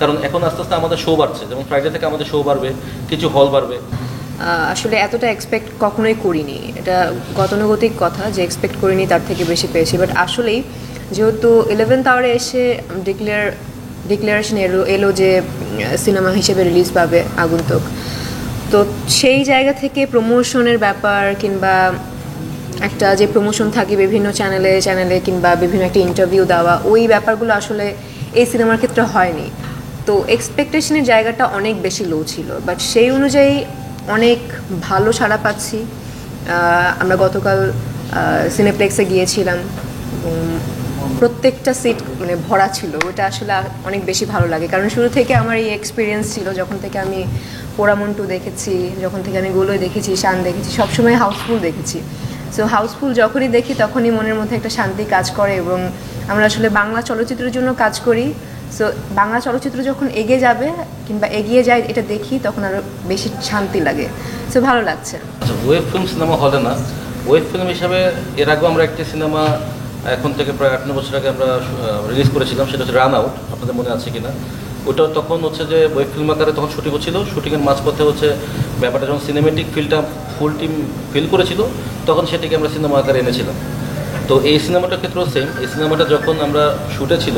কারণ এখন আস্তে আস্তে আমাদের শো বাড়ছে, যেমন ফ্রাইডে থেকে আমাদের শো বাড়বে, কিছু হল বাড়বে। আসলে এতটা এক্সপেক্ট কখনোই করিনি, এটা গতানুগতিক কথা যে এক্সপেক্ট করিনি তার থেকে বেশি পেয়েছি। বাট আসলেই যেহেতু 11th আওয়ারে এসে ডিক্লারেশন এলো যে সিনেমা হিসেবে রিলিজ পাবে আগন্তুক, তো সেই জায়গা থেকে প্রমোশনের ব্যাপার কিংবা একটা যে প্রমোশন থাকে বিভিন্ন চ্যানেলে কিংবা বিভিন্ন একটা ইন্টারভিউ দেওয়া, ওই ব্যাপারগুলো আসলে এই সিনেমার ক্ষেত্রে হয়নি। তো এক্সপেকটেশনের জায়গাটা অনেক বেশি লো ছিল, বাট সেই অনুযায়ী অনেক ভালো সাড়া পাচ্ছি। আমরা গতকাল সিনেপ্লেক্সে গিয়েছিলাম, প্রত্যেকটা সিট মানে ভরা ছিল। ওটা আসলে অনেক বেশি ভালো লাগে, কারণ শুরু থেকে আমার এই এক্সপিরিয়েন্স ছিল, যখন থেকে আমি পোড়ামন্টু দেখেছি, যখন থেকে আমি গোলই দেখেছি, শান দেখেছি, সবসময় হাউসফুল দেখেছি। সো হাউসফুল যখনই দেখি তখনই মনের মধ্যে একটা শান্তি কাজ করে। এবং আমরা আসলে বাংলা চলচ্চিত্রের জন্য কাজ করি, সো বাংলা চলচ্চিত্র যখন এগিয়ে যাবে কিংবা এগিয়ে যায় এটা দেখি, তখন আরও বেশি শান্তি লাগে। সো ভালো লাগছে। আচ্ছা, ওয়েব ফিল্ম সিনেমা হলে না, ওয়েব ফিল্ম হিসাবে এর আগেও আমরা একটি সিনেমা এখন থেকে প্রায় 8-9 বছর আগে আমরা রিলিজ করেছিলাম, সেটা হচ্ছে রান আউট। আপনাদের মনে আছে কিনা? ওটা তখন হচ্ছে যে ওয়েব ফিল্ম আকারে তখন শুটিং হচ্ছিল, শুটিংয়ের মাঝপথে হচ্ছে ব্যাপারটা যখন সিনেমেটিক ফিল্ডটা ফুল টিম ফিল করেছিল, তখন সেটাকে আমরা সিনেমা আকারে এনেছিলাম। তো এই সিনেমাটার ক্ষেত্রেও সেম। এই সিনেমাটা যখন আমরা শুটে ছিল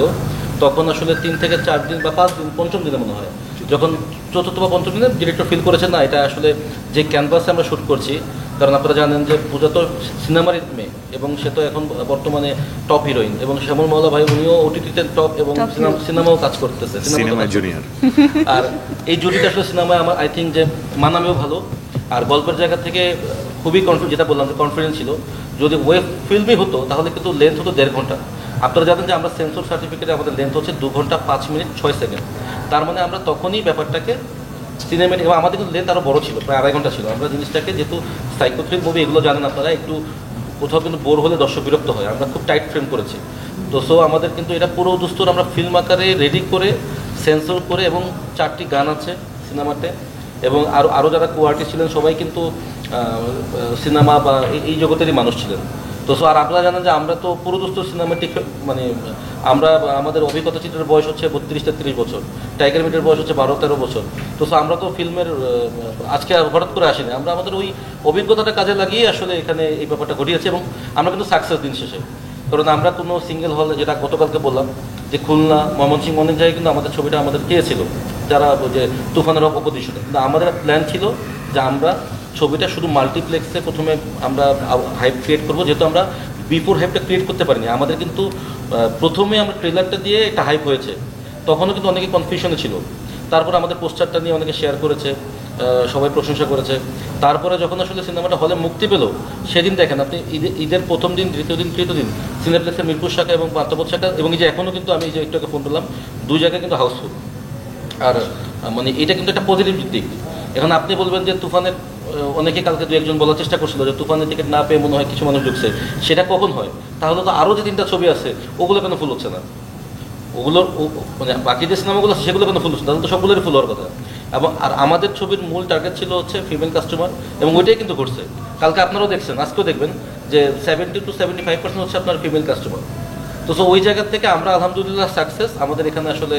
তখন আসলে 3 থেকে 4 দিন বা 5 দিন, পঞ্চম দিনে মনে হয়, যখন চতুর্থ বা পঞ্চম দিনে ডিরেক্টর ফিল করেছেন না এটা আসলে যে ক্যানভাসে আমরা শ্যুট করছি, কারণ আপনারা জানেন যে পূজা তো সিনেমারই মেয়ে এবং সে তো এখন বর্তমানে টপ হিরোইন, এবং শ্যামল মাওলা ভাই উনিও ওটিটিতে টপ এবং সিনেমাও কাজ করতেছে, সিনেমা জুনিয়র। আর এই জুটিটা আসলে সিনেমায় আমার আই থিঙ্ক যে মানামেও ভালো, আর গল্পের জায়গা থেকে খুবই যেটা বললাম যে কনফিডেন্স ছিল। যদি ওয়েব ফিল্মই হতো তাহলে কিন্তু লেন্থ হতো 1.5 ঘন্টা। আপনারা জানেন যে আমরা সেন্সর সার্টিফিকেটে আমাদের লেন্থ হচ্ছে 2 ঘন্টা 5 মিনিট 6 সেকেন্ড। তার মানে আমরা তখনই ব্যাপারটাকে সিনেমেটিক, এবং আমাদের কিন্তু লেন্থ আরও বড় ছিল, প্রায় 2.5 ঘন্টা ছিল। আমরা জিনিসটাকে, যেহেতু সাইকোথ্রিক মুভি এগুলো জানেন আপনারা, একটু কোথাও কিন্তু বোর হলে দর্শক বিরক্ত হয়, আমরা খুব টাইট ফ্রেম করেছি। তো সো আমাদের কিন্তু এটা পুরো দুস্তর আমরা ফিল্ম আকারে রেডি করে সেন্সর করে, এবং 4টি গান আছে সিনেমাতে, এবং আরও যারা কো আর্টিস্ট ছিলেন সবাই কিন্তু সিনেমা বা এই জগতেরই মানুষ ছিলেন। তো সো আর আপনারা জানেন যে আমরা তো পুরো দুস্তর সিনেমাটিক, মানে আমরা আমাদের অভিজ্ঞতা চিত্রের বয়স হচ্ছে 32-33 বছর, টাইগার মিটের বয়স হচ্ছে 12-13 বছর। তো সো আমরা তো ফিল্মের আজকে হঠাৎ করে আসিনি, আমরা আমাদের ওই অভিজ্ঞতাটা কাজে লাগিয়ে আসলে এখানে এই ব্যাপারটা ঘটিয়েছি, এবং আমরা কিন্তু সাকসেস দিন শেষে। কারণ আমরা কোনো সিঙ্গেল হলে, যেটা গতকালকে বললাম যে খুলনা, ময়মনসিংহ, অনেক জায়গায় কিন্তু আমাদের ছবিটা আমাদের পেয়েছিল যারা যে তুফানের অপোজিশনে, কিন্তু আমাদের প্ল্যান ছিল যে আমরা ছবিটা শুধু মাল্টিপ্লেক্সে প্রথমে আমরা হাইপ ক্রিয়েট করবো, যেহেতু আমরা বিফোর হাইপটা ক্রিয়েট করতে পারিনি। আমাদের কিন্তু প্রথমে আমরা ট্রেলারটা দিয়ে একটা হাইপ হয়েছে, তখনও কিন্তু অনেকে কনফিউশনে ছিল। তারপর আমাদের পোস্টারটা নিয়ে অনেকে শেয়ার করেছে, সবাই প্রশংসা করেছে। তারপরে যখন আসলে সিনেমাটা হলে মুক্তি পেল, সেদিন দেখেন আপনি ঈদের প্রথম দিন, দ্বিতীয় দিন, তৃতীয় দিন সিনেপ্লেক্সের মিরপুর শাখা এবং পান্তাপথ শাখা, এবং এই যে এখনও কিন্তু আমি যে একটু আগে ফোন করলাম, 2 জায়গায় কিন্তু হাউসফুল। আর মানে এটা কিন্তু একটা পজিটিভ দিক। এখন আপনি বলবেন যে তুফানের, অনেকে কালকে 2-1 বলার চেষ্টা করছিল যে তুফানের টিকিট না পেয়ে মনে হয় কিছু মানুষ ঢুকছে, সেটা কখন হয়? তাহলে তো আরও যে 3টা ছবি আছে ওগুলো কেন ফুল হচ্ছে না? ওগুলোর মানে বাকি যে সিনেমাগুলো আছে সেগুলো কেন ফুল হচ্ছে? তাহলে তো সবগুলোরই ফুল হওয়ার কথা। এবং আর আমাদের ছবির মূল টার্গেট ছিল হচ্ছে ফিমেল কাস্টমার, এবং ওইটাই কিন্তু ঘটছে। কালকে আপনারাও দেখছেন, আজকেও দেখবেন যে 70-75% হচ্ছে আপনার ফিমেল কাস্টমার। তো ওই জায়গা থেকে আমরা আলহামদুলিল্লাহ সাকসেস। আমাদের এখানে আসলে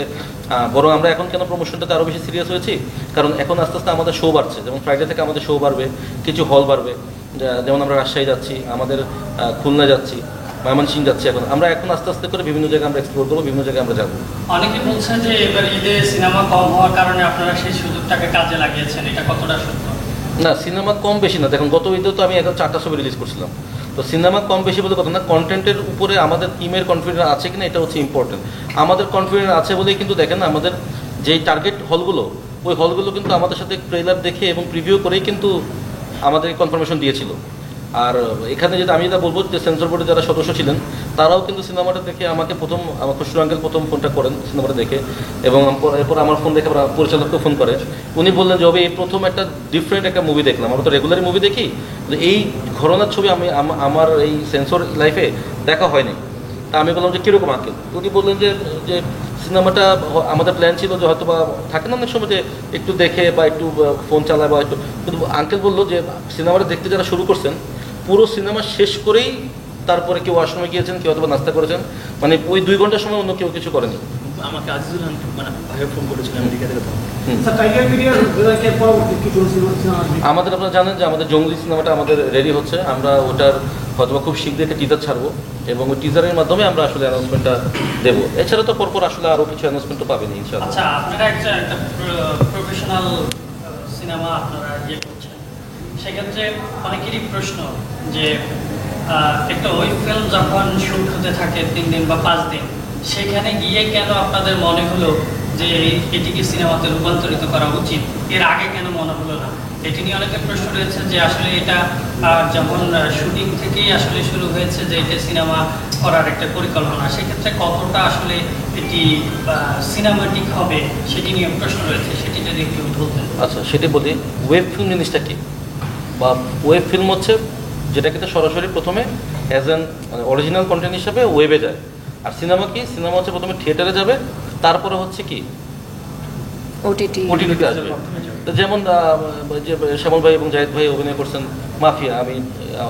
বরং আমরা এখন কেন প্রমোশনটাতে আরও বেশি সিরিয়াস হয়েছি, কারণ এখন আস্তে আস্তে আমাদের শো বাড়ছে, যেমন ফ্রাইডে থেকে আমাদের শো বাড়বে, কিছু হল বাড়বে। যেমন আমরা রাজশাহী যাচ্ছি, আমাদের খুলনা যাচ্ছি, ময়মনসিংহ যাচ্ছি। আমরা এখন আস্তে আস্তে করে বিভিন্ন জায়গায় আমরা এক্সপ্লোর করবো, বিভিন্ন জায়গায় আমরা যাবো। অনেকে বলছেন যে এবার ঈদে সিনেমা কম হওয়ার কারণে আপনারা সেই সুযোগটাকে কাজে লাগিয়েছেন, এটা কতটা সত্য? না, সিনেমা কম বেশি না। দেখুন, গত ঈদে তো আমি এখন 4টা ছবি রিলিজ করছিলাম। তো সিনেমা কম বেশি বলে কথা না, কন্টেন্টের উপরে আমাদের টিমের কনফিডেন্স আছে কিনা এটা হচ্ছে ইম্পর্টেন্ট। আমাদের কনফিডেন্স আছে বলেই কিন্তু দেখেন আমাদের যেই টার্গেট হলগুলো, ওই হলগুলো কিন্তু আমাদের সাথে ট্রেলার দেখে এবং প্রিভিউ করেই কিন্তু আমাদের কনফার্মেশন দিয়েছিল। আর এখানে যেটা আমি যেটা বলবো যে সেন্সর বোর্ডে যারা সদস্য ছিলেন তারাও কিন্তু সিনেমাটা দেখে আমাকে আমার খুশরু আঙ্কেল প্রথম ফোনটা করেন সিনেমাটা দেখে, এবং এরপর আমার ফোন দেখে পরিচালককে ফোন করে। উনি বললেন যে এই প্রথম একটা ডিফারেন্ট একটা মুভি দেখলাম, আমরা তো রেগুলারই মুভি দেখি, এই ঘরনার ছবি আমি আমার এই সেন্সর লাইফে দেখা হয়নি। তা আমি বললাম যে কীরকম আঙ্কেল? উনি বললেন যে সিনেমাটা আমাদের প্ল্যান ছিল যে হয়তো বা থাকে না অনেক সময় যে একটু দেখে বা একটু ফোন চালায় বা একটু, কিন্তু আঙ্কেল বললো যে সিনেমাটা দেখতে যারা শুরু করছেন পুরো সিনেমা শেষ করেই তারপরে কেউ ওয়াশরুমে গিয়েছেন, কেউ অথবা নাস্তা করেছেন, মানে ওই 2 ঘন্টার সময় অন্য কেউ কিছু করেনি। আমাকে আজিজুল হান মানে ভাইয়া ফোন করেছিলেন আমেরিকা থেকে তখন। স্যার টাইগার মিডিয়ার বিভাগের পরবর্তী কি চলছিল আমাদের আপনারা জানেন যে আমাদের জঙ্গলি সিনেমাটা আমাদের রেডি হচ্ছে, আমরা ওটার হয়তো খুব শীঘ্রই একটা টিজার ছাড়বো এবং ওই টিজারের মাধ্যমে আমরা আসলে অ্যানাউন্সমেন্টটা দেবো। এছাড়া তো পরপর আসলে আরও কিছু অ্যানাউন্সমেন্টও পাবেন ইনশাআল্লাহ। আচ্ছা, আপনারা একটা প্রফেশনাল সিনেমা আপনারা ইয়ে করছেন, সেক্ষেত্রে অনেকেরই প্রশ্ন যে একটা ওয়েব ফিল্ম যখন শুট হতে থাকে 3 দিন বা 5 দিন, সেখানে গিয়ে কেন আপনাদের মনে হলো যে এটিকে সিনেমাতে রূপান্তরিত করা উচিত, এর আগে কেন মনে হলো না? এটি নিয়ে অনেকের প্রশ্ন রয়েছে যে আসলে এটা যখন শুটিং থেকেই আসলে শুরু হয়েছে যে এটা সিনেমা করার একটা পরিকল্পনা, সেক্ষেত্রে কতটা আসলে এটি সিনেমাটিক হবে সেটি নিয়ে প্রশ্ন রয়েছে, সেটি যদি একটু বলতেন। আচ্ছা, সেটি বলি। ওয়েব ফিল্ম জিনিসটা কি, বা ওয়েব ফিল্ম হচ্ছে যেটা কিন্তু সরাসরি প্রথমে অ্যাজ অ্যান মানে অরিজিনাল কন্টেন্ট হিসাবে ওয়েবে যায়। আর সিনেমা কি, সিনেমা হচ্ছে প্রথমে থিয়েটারে যাবে, তারপরে হচ্ছে কি ওটিটিতে আসবে। তো যেমন যে শ্যামল ভাই এবং জাহিদ ভাই অভিনয় করছেন মাফিয়া, আমি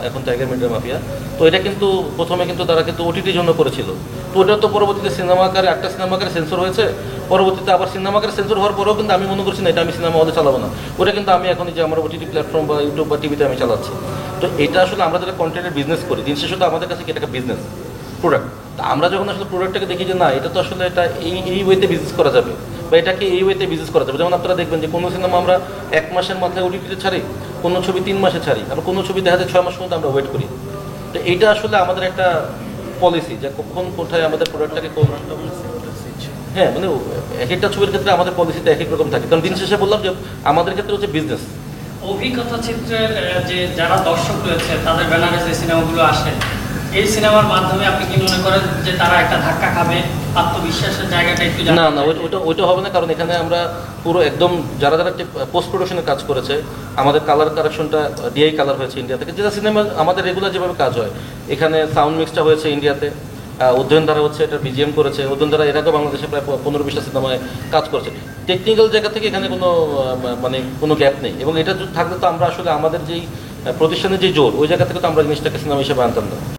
এখন টাইগার মিডিয়া মাফিয়া, তো এটা কিন্তু প্রথমে কিন্তু তারা কিন্তু ওটিটির জন্য করেছিল। তো ওটা তো পরবর্তীতে সিনেমা আকারে একটা সিনেমা আকারে সেন্সর হয়েছে, পরবর্তীতে আবার সিনেমা আকারে সেন্সর হওয়ার পরেও কিন্তু আমি মনে করছি না এটা আমি সিনেমা হলে চালাবো না, ওটা কিন্তু আমি এখন যে আমার ওটিটি প্ল্যাটফর্ম বা ইউটিউব বা টিভিতে আমি চালাচ্ছি। তো এটা আসলে আমরা যারা কন্টেন্টের বিজনেস করি, দিন শেষে তো আমাদের কাছে কি এটা একটা বিজনেস প্রোডাক্ট। তা আমরা যখন আসলে প্রোডাক্টটাকে দেখি যে না এটা তো আসলে এটা এই ওয়েতে বিজনেস করা যাবে বা এটাকে এই ওয়েতে বিজনেস করা যাবে। যেমন আপনারা দেখবেন যে কোনো সিনেমা আমরা 1 মাসের মাথায় ওটিটিতে ছাড়ি, কোনো ছবি 3 মাসে ছাড়ি, আবার কোনো ছবি দেখা যায় 6 মাস পর্যন্ত আমরা ওয়েট করি। তো এইটা আসলে আমাদের একটা পলিসি যে কখন কোথায় আমাদের প্রোডাক্টটাকে হ্যাঁ মানে এক একটা ছবির ক্ষেত্রে আমাদের পলিসিটা এক এক রকম থাকে। কারণ দিন শেষে বললাম যে আমাদের ক্ষেত্রে হচ্ছে বিজনেস। অভিজ্ঞতা চিত্রের যে যারা দর্শক রয়েছে তাদের ব্যানারে যে সিনেমাগুলো আসে, এই সিনেমার মাধ্যমে আপনি কি মনে করেন যে তারা একটা ধাক্কা খাবে, আত্মবিশ্বাসের জায়গাটা একটু না ওইটা হবে না। কারণ এখানে আমরা পুরো একদম যারা পোস্ট প্রোডাকশনে কাজ করেছে, আমাদের কালার কারেকশনটা ডিআই কালার হয়েছে ইন্ডিয়া থেকে, যেটা সিনেমা আমাদের রেগুলার যেভাবে কাজ হয়। এখানে সাউন্ড মিক্সটা হয়েছে ইন্ডিয়াতে, অধ্যয়ন দ্বারা হচ্ছে এটা বিজিএম করেছে, অধ্যয়ন দ্বারা এর আগেও বাংলাদেশে প্রায় 15-20টা সিনেমায় কাজ করেছে। টেকনিক্যাল জায়গা থেকে এখানে মানে কোনো গ্যাপ নেই। এবং এটা থাকলে তো আমরা আসলে আমাদের যেই প্রতিষ্ঠানের যে জোর, ওই জায়গা থেকে তো আমরা জিনিসটাকে সিনেমা হিসেবে আনতাম না।